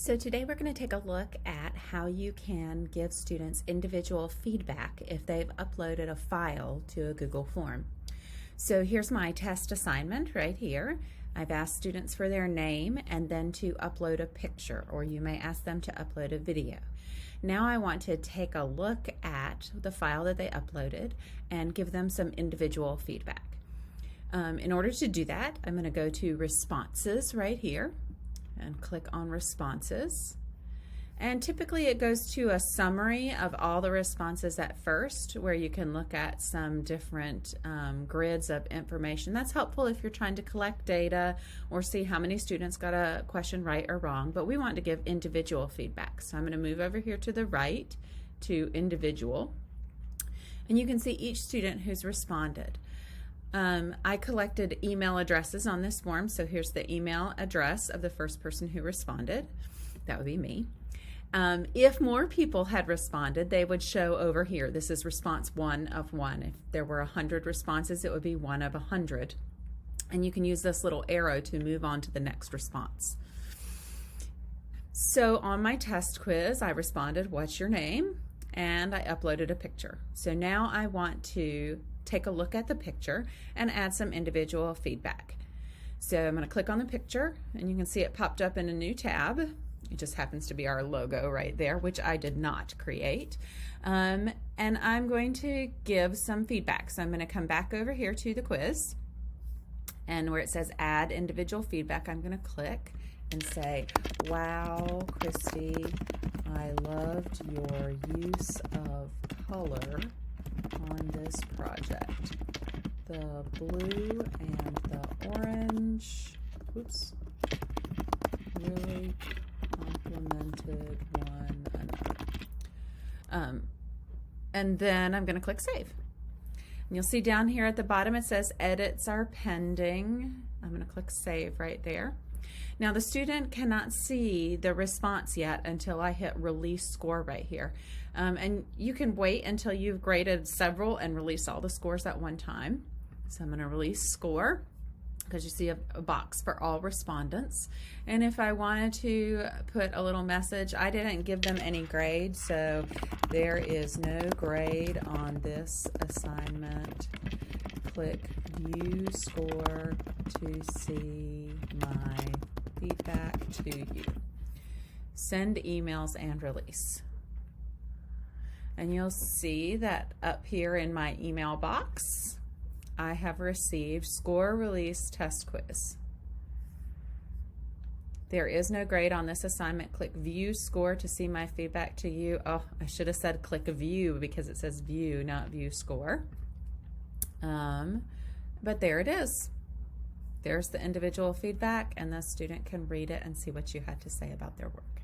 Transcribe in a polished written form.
So today we're going to take a look at how you can give students individual feedback if they've uploaded a file to a Google form. So here's my test assignment right here. I've asked students for their name and then to upload a picture, or you may ask them to upload a video. Now I want to take a look at the file that they uploaded and give them some individual feedback. In order to do that, I'm going to go to Responses right here and click on Responses. And typically it goes to a summary of all the responses at first, where you can look at some different grids of information. That's helpful if you're trying to collect data or see how many students got a question right or wrong, but we want to give individual feedback. So I'm going to move over here to the right to Individual, and you can see each student who's responded. I collected email addresses on this form, so here's the email address of the first person who responded. That would be me. If more people had responded, they would show over here. This is response 1 of 1. If there were 100 responses, it would be 1 of 100. And you can use this little arrow to move on to the next response. So on my test quiz, I responded, "What's your name?" and I uploaded a picture. So now I want to take a look at the picture and add some individual feedback. So I'm going to click on the picture, and you can see it popped up in a new tab. It just happens to be our logo right there, which I did not create. And I'm going to give some feedback. So I'm going to come back over here to the quiz, and where it says add individual feedback, I'm going to click and say, "Wow, Christy, I loved your use of color on this project. The blue and the orange, really complemented one another." And then I'm going to click Save. And you'll see down here at the bottom it says edits are pending. I'm going to click Save right there. Now the student cannot see the response yet until I hit Release Score right here. And you can wait until you've graded several and release all the scores at one time. So I'm going to release score, because you see a box for all respondents. And if I wanted to put a little message, I didn't give them any grade, so there is no grade on this assignment. Click View Score to see my feedback to you. Send emails and release. And you'll see that up here in my email box, I have received Score Release Test Quiz. There is no grade on this assignment. Click View Score to see my feedback to you. Oh, I should have said click View, because it says View, not View Score. But there it is. There's the individual feedback, and the student can read it and see what you had to say about their work.